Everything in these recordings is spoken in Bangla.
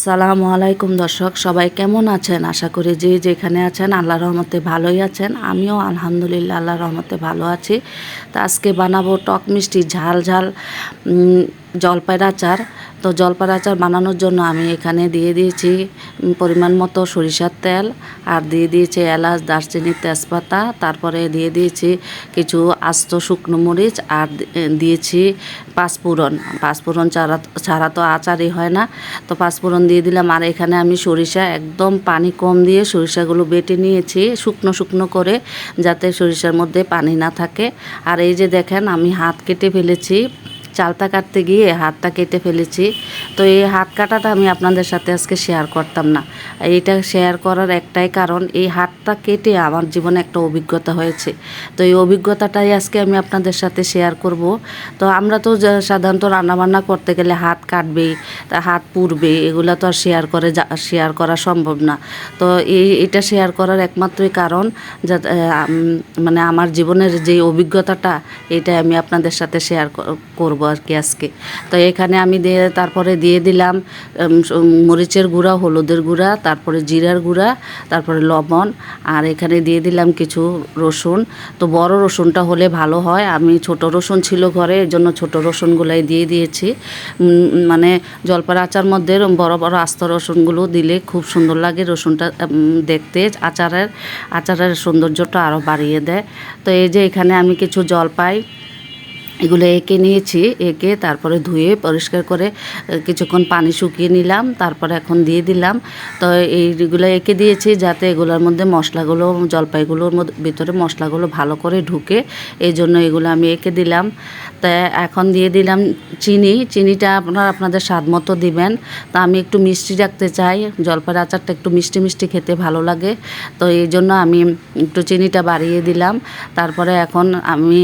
আসসালামু আলাইকুম দর্শক, সবাই কেমন আছেন? আশা করি যে যেখানে আছেন আল্লাহর রহমতে ভালোই আছেন। আমিও আলহামদুলিল্লাহ আল্লাহর রহমতে ভালো আছি। তো আজকে বানাবো টক মিষ্টি ঝাল ঝাল জলপাইয়ের আচার। তো জলপাইয়ের আচার বানানোর জন্য আমি এখানে দিয়ে দিয়েছি পরিমাণ মতো সরিষার তেল, আর দিয়ে দিয়েছি এলাচ, দারচিনি, তেজপাতা, তারপরে দিয়ে দিয়েছি কিছু আস্ত শুকনো মরিচ, আর দিয়েছি পাঁচফোড়ন। পাঁচফোড়ন ছাড়া তো আচারই হয় না, তো পাঁচফোড়ন দিয়ে দিলাম। আর এখানে আমি সরিষা একদম পানি কম দিয়ে সরিষাগুলো বেটে নিয়েছি শুকনো শুকনো করে, যাতে সরিষার মধ্যে পানি না থাকে। আর এই যে দেখেন, আমি হাত কেটে ফেলেছি, চালতা কাটতে গিয়ে হাতটা কেটে ফেলেছি। তো এই হাত কাটাটা আমি আপনাদের সাথে আজকে শেয়ার করতাম না। এইটা শেয়ার করার একটাই কারণ, এই হাতটা কেটে আমার জীবনে একটা অভিজ্ঞতা হয়েছে। তো এই অভিজ্ঞতাটাই আজকে আমি আপনাদের সাথে শেয়ার করব। তো আমরা তো সাধারণত রান্নাবান্না করতে গেলে হাত কাটবেই, তা হাত পুড়বে, এগুলো তো আর শেয়ার করা সম্ভব না। তো এটা শেয়ার করার একমাত্রই কারণ, মানে আমার জীবনের যে অভিজ্ঞতাটা, এটা আমি আপনাদের সাথে শেয়ার করব আর কি আজকে। তো এখানে আমি তারপরে দিয়ে দিলাম মরিচের গুঁড়া, হলুদের গুঁড়া, তারপরে জিরার গুঁড়া, তারপরে লবণ, আর এখানে দিয়ে দিলাম কিছু রসুন। তো বড় রসুনটা হলে ভালো হয়, আমি ছোট রসুন ছিল ঘরে, এর জন্য ছোট রসুনগুলাই দিয়ে দিয়েছি। মানে জলপাইয়ের আচার মধ্যে বড় বড় আস্ত রসুনগুলো দিলে খুব সুন্দর লাগে, রসুনটা দেখতে আচারের সৌন্দর্যটা আরও বাড়িয়ে দেয়। তো এই যে এখানে আমি কিছু জলপাই এগুলো এঁকে নিয়েছি, এঁকে তারপরে ধুয়ে পরিষ্কার করে কিছুক্ষণ পানি শুকিয়ে নিলাম, তারপরে এখন দিয়ে দিলাম। তো এইগুলো এঁকে দিয়েছি যাতে এগুলোর মধ্যে মশলাগুলো, জলপাইগুলোর ভিতরে মশলাগুলো ভালো করে ঢুকে, এই জন্য এগুলো আমি এঁকে দিলাম। তা এখন দিয়ে দিলাম চিনিটা আপনাদের স্বাদ মতো দিবেন। তা আমি একটু মিষ্টি রাখতে চাই, জলপাইয়ের আচারটা একটু মিষ্টি মিষ্টি খেতে ভালো লাগে, তো এই জন্য আমি একটু চিনিটা বাড়িয়ে দিলাম। তারপরে এখন আমি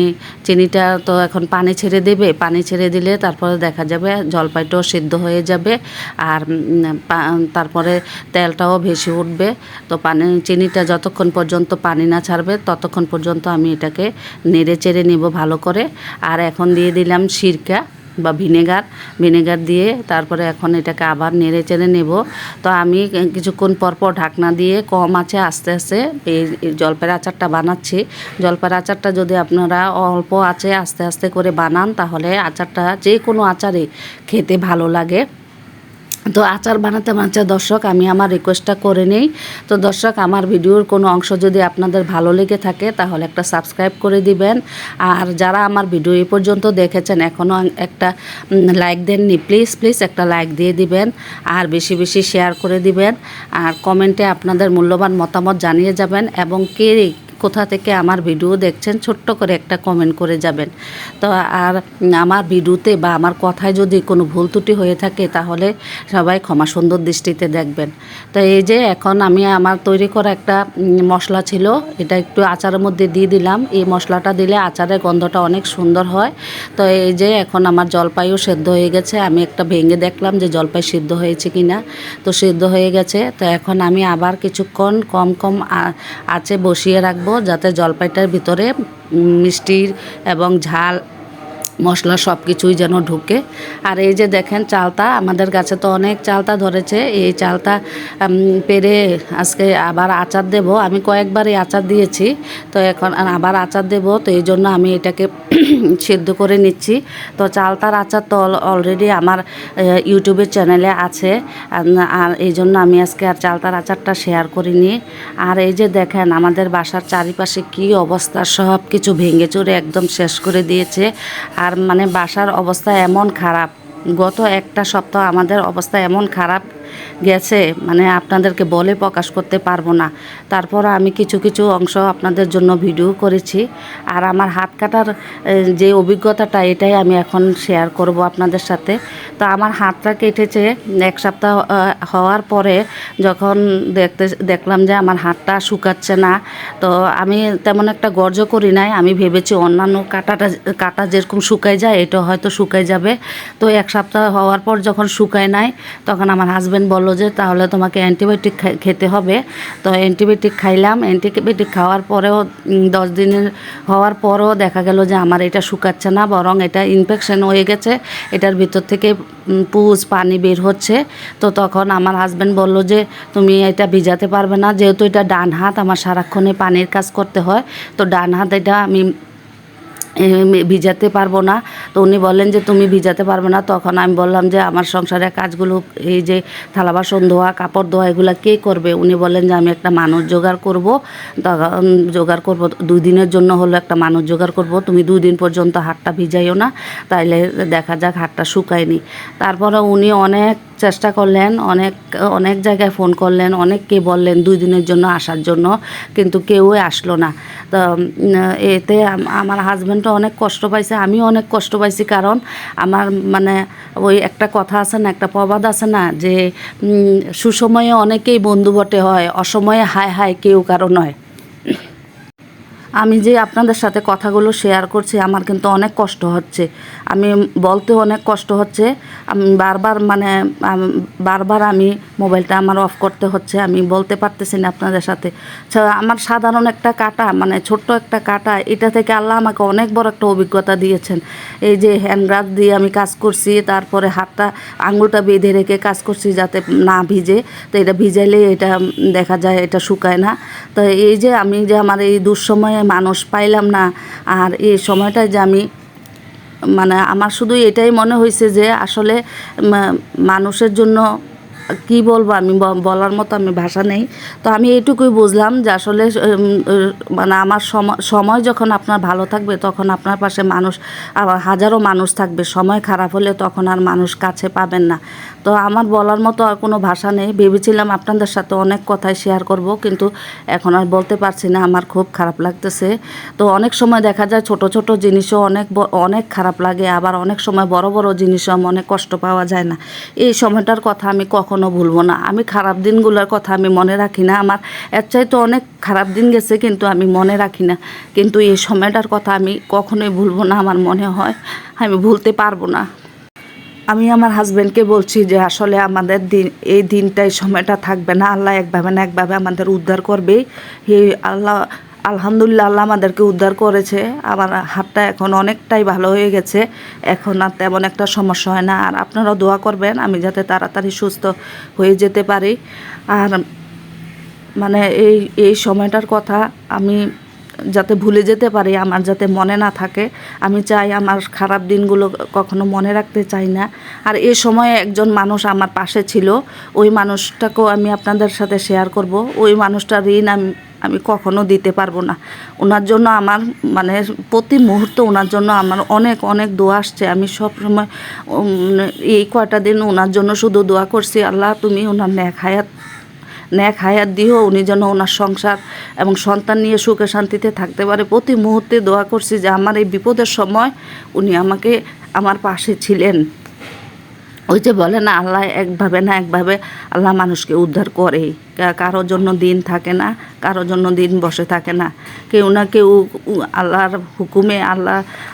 চিনিটা তো এখন পানি ছেড়ে দেবে, পানি ছেড়ে দিলে তারপরে দেখা যাবে জলপাইটাও সিদ্ধ হয়ে যাবে, আর তারপরে তেলটাও ভেসে উঠবে। তো চিনিটা যতক্ষণ পর্যন্ত পানি না ছাড়বে ততক্ষণ পর্যন্ত আমি এটাকে নেড়ে চেড়ে নেব ভালো করে। আর এখন দিয়ে দিলাম সিরকা বা ভিনেগার দিয়ে তারপরে এখন এটাকে আবার নেড়ে চেড়ে নেব। তো আমি কিছুক্ষণ পরপর ঢাকনা দিয়ে কম আছে আস্তে আস্তে এই জলপাইয়ের আচারটা বানাচ্ছি। জলপাইয়ের আচারটা যদি আপনারা অল্প আছে আস্তে আস্তে করে বানান, তাহলে আচারটা যে কোনো আচারে খেতে ভালো লাগে। তো আচার বানাতে দর্শক আমি আমার রিকোয়েস্টটা করে নেই। তো দর্শক, আমার ভিডিওর কোনো অংশ যদি আপনাদের ভালো লেগে থাকে তাহলে একটা সাবস্ক্রাইব করে দিবেন। আর যারা আমার ভিডিও এই পর্যন্ত দেখেছেন এখনও একটা লাইক দেননি, প্লিজ একটা লাইক দিয়ে দিবেন, আর বেশি বেশি শেয়ার করে দিবেন, আর কমেন্টে আপনাদের মূল্যবান মতামত জানিয়ে যাবেন, এবং কোথা থেকে আমার ভিডিও দেখছেন ছোট্ট করে একটা কমেন্ট করে যাবেন। তো আর আমার ভিডিওতে বা আমার কথায় যদি কোনো ভুল ত্রুটি হয়ে থাকে তাহলে সবাই ক্ষমা সুন্দর দৃষ্টিতে দেখবেন। তো এই যে এখন আমি আমার তৈরি করা একটা মশলা ছিল, এটা একটু আচারের মধ্যে দিয়ে দিলাম। এই মশলাটা দিলে আচারের গন্ধটা অনেক সুন্দর হয়। তো এই যে এখন আমার জলপাইও সেদ্ধ হয়ে গেছে, আমি একটা ভেঙে দেখলাম যে জলপাই সিদ্ধ হয়েছে কিনা। তো সিদ্ধ হয়ে গেছে। তো এখন আমি আবার কিছুক্ষণ কম আঁচে বসিয়ে রাখবো, যাতে জলপাইটার ভিতরে মিষ্টির এবং ঝাল মশলা সব কিছুই যেন ঢুকে। আর এই যে দেখেন চালতা, আমাদের গাছে তো অনেক চালতা ধরেছে, এই চালতা পেরে আজকে আবার আচার দেব। আমি কয়েকবারই আচার দিয়েছি, তো এখন আবার আচার দেব, তো এই জন্য আমি এটাকে সিদ্ধ করে নিচ্ছি। তো চালতার আচার তো অলরেডি আমার ইউটিউবের চ্যানেলে আছে, আর এই জন্য আমি আজকে আর চালতার আচারটা শেয়ার করিনি। আর এই যে দেখেন আমাদের বাসার চারিপাশে কি অবস্থা, সব কিছু ভেঙে চুরে একদম শেষ করে দিয়েছে। আর মানে বাসার অবস্থা এমন খারাপ, গত একটা সপ্তাহ আমাদের অবস্থা এমন খারাপ গেছে, মানে আপনাদেরকে বলে প্রকাশ করতে পারবো না। তারপর আমি কিছু অংশ আপনাদের জন্য ভিডিও করেছি। আর আমার হাত কাটার যে অভিজ্ঞতাটা, এটাই আমি এখন শেয়ার করব আপনাদের সাথে। তো আমার হাতটা কেটেছে এক সপ্তাহ হওয়ার পরে, যখন দেখলাম যে আমার হাতটা শুকাচ্ছে না, তো আমি তেমন একটা গর্জ করি নাই। আমি ভেবেছি অন্যান্য কাটা যেরকম শুকায় যায় এটা হয়তো শুকায় যাবে। তো এক সপ্তাহ হওয়ার পর যখন শুকায় নাই, তখন আমার হাজব্যান্ড হাজব্যান্ড বললো যে তাহলে তোমাকে অ্যান্টিবায়োটিক খেতে হবে। তো অ্যান্টিবায়োটিক খাইলাম। অ্যান্টিবায়োটিক খাওয়ার পরেও 10 দিনের হওয়ার পরও দেখা গেল যে আমার এটা শুকাচ্ছে না, বরং এটা ইনফেকশন হয়ে গেছে, এটার ভিতর থেকে পুজ পানি বের হচ্ছে। তো তখন আমার হাজব্যান্ড বলল যে তুমি এটা ভিজাতে পারবে না, যেহেতু এটা ডান হাত, আমার সারাক্ষণে পানির কাজ করতে হয়, তো ডান হাত এটা আমি ভিজাতে পারবো না। তো উনি বললেন যে তুমি ভিজাতে পারবে না। তখন আমি বললাম যে আমার সংসারের কাজগুলো, এই যে থালা বাসন ধোয়া, কাপড় ধোয়া, এগুলো কে করবে? উনি বললেন যে আমি একটা মানুষ জোগাড় করব। তখন জোগাড় করব 2 দিনের জন্য হলো একটা মানুষ জোগাড় করব, তুমি 2 দিন পর্যন্ত হাতটা ভিজাইও না, তাইলে দেখা যাক হাতটা শুকায়নি। তারপরে উনি অনেক চেষ্টা করলেন, অনেক জায়গায় ফোন করলেন, অনেককে বললেন 2 দিনের জন্য আসার জন্য, কিন্তু কেউই আসলো না। তো এতে আমার হাজব্যান্ডও অনেক কষ্ট পাইছে, আমিও অনেক কষ্ট পাইছি। কারণ আমার মানে ওই একটা কথা আছে না, একটা প্রবাদ আছে না, যে সুসময়ে অনেকেই বন্ধু বটে হয়, অসময়ে হায় হায় কেউ কারো নয়। আমি যে আপনাদের সাথে কথাগুলো শেয়ার করছি, আমার কিন্তু অনেক কষ্ট হচ্ছে, আমি বলতে অনেক কষ্ট হচ্ছে। আমি বারবার আমি মোবাইলটা আমার অফ করতে হচ্ছে, আমি বলতে পারতেছি না আপনাদের সাথে। আমার সাধারণ একটা কাটা, মানে ছোট্ট একটা কাটা, এটা থেকে আল্লাহ আমাকে অনেক বড় একটা অভিজ্ঞতা দিয়েছেন। এই যে হ্যান্ড গ্লাভস দিয়ে আমি কাজ করছি, তারপরে হাতটা আঙুলটা বেঁধে রেখে কাজ করছি যাতে না ভিজে। তো এটা ভিজাইলে এটা দেখা যায় এটা শুকায় না। তো এই যে আমি যে আমার এই দুঃসময়ে মানুষ পাইলাম না, আর এই সময়টায় যে আমি মানে আমার শুধু এটাই মনে হয়েছে যে আসলে মানুষের জন্য কি বলবো, আমি বলার মতো আমি ভাষা নেই। তো আমি এইটুকুই বুঝলাম যে আসলে মানে আমার সময় যখন আপনার ভালো থাকবে, তখন আপনার পাশে মানুষ, হাজারো মানুষ থাকবে। সময় খারাপ হলে তখন আর মানুষ কাছে পাবেন না। তো আমার বলার মতো আর কোনো ভাষা নেই। ভেবেছিলাম আপনাদের সাথে অনেক কথাই শেয়ার করব, কিন্তু এখন আর বলতে পারছি না, আমার খুব খারাপ লাগতেছে। তো অনেক সময় দেখা যায় ছোট ছোট জিনিসও অনেক খারাপ লাগে, আবার অনেক সময় বড় বড় জিনিসও অনেক কষ্ট পাওয়া যায় না। এই সময়টার কথা আমি কখনো ভুলবো না। আমি খারাপ দিনগুলোর কথা আমি মনে রাখি না, আমার এর চাইতে অনেক খারাপ দিন গেছে, কিন্তু আমি মনে রাখি না। কিন্তু এই সময়টার কথা আমি কখনোই ভুলবো না, আমার মনে হয় আমি ভুলতে পারবো না। আমি আমার হাজব্যান্ডকে বলছি যে আসলে আমাদের এই দিনটাই সময়টা থাকবে না, আল্লাহ একভাবে না একভাবে আমাদের উদ্ধার করবেই। এই আল্লাহ, আলহামদুলিল্লাহ, আল্লাহ আমাদেরকে উদ্ধার করেছে। আমার হাতটা এখন অনেকটাই ভালো হয়ে গেছে, এখন আর তেমন একটা সমস্যা হয় না। আর আপনারাও দোয়া করবেন আমি যাতে তাড়াতাড়ি সুস্থ হয়ে যেতে পারি। আর মানে এই সময়টার কথা আমি যাতে ভুলে যেতে পারি, আমার যাতে মনে না থাকে। আমি চাই আমার খারাপ দিনগুলো কখনো মনে রাখতে চাই না। আর এই সময়ে একজন মানুষ আমার পাশে ছিল, ওই মানুষটাকেও আমি আপনাদের সাথে শেয়ার করব। ওই মানুষটার ঋণ আমি কখনো দিতে পারবো না। ওনার জন্য আমার মানে প্রতি মুহূর্তে ওনার জন্য আমার অনেক অনেক দোয়া আসছে। আমি সব সময় এই কয়টা দিন ওনার জন্য শুধু দোয়া করছি, আল্লাহ তুমি ওনার ন্যাক হায়াত দিও, উনি যেন ওনার সংসার এবং সন্তান নিয়ে সুখে শান্তিতে থাকতে পারে। প্রতি মুহূর্তে দোয়া করছি যে আমার এই বিপদের সময় উনি আমার পাশে ছিলেন। ওই যে বলে না, আল্লাহ একভাবে না একভাবে আল্লাহ মানুষকে উদ্ধার করেই। কারোর জন্য দিন থাকে না, কারোর জন্য দিন বসে থাকে না। কেউ না কেউ আল্লাহর হুকুমে,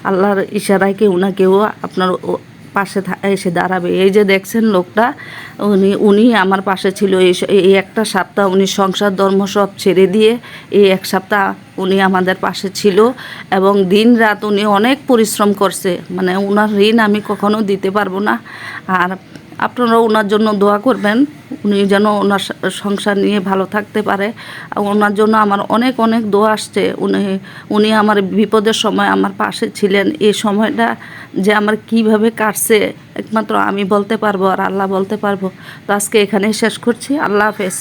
আল্লাহর ইশারায় কেউ না কেউ আপনার পাশে এসে দাঁড়াবে। এই যে দেখছেন লোকটা, উনি আমার পাশে ছিল। এই একটা সপ্তাহ উনি সংসার ধর্ম সব ছেড়ে দিয়ে এই এক সপ্তাহ উনি আমাদের পাশে ছিল, এবং দিন রাত উনি অনেক পরিশ্রম করছে। মানে ওনার ঋণ আমি কখনো দিতে পারবো না। আর আপনারা ওনার জন্য দোয়া করবেন, উনি যেন ওনার সংসার নিয়ে ভালো থাকতে পারে। ওনার জন্য আমার অনেক অনেক দোয়া আসছে। উনি আমার বিপদের সময় আমার পাশে ছিলেন। এই সময়টা যে আমার কিভাবে কাটছে একমাত্র আমি বলতে পারবো, আর আল্লাহ বলতে পারবো। তো আজকে এখানেই শেষ করছি। আল্লাহ হাফেজ।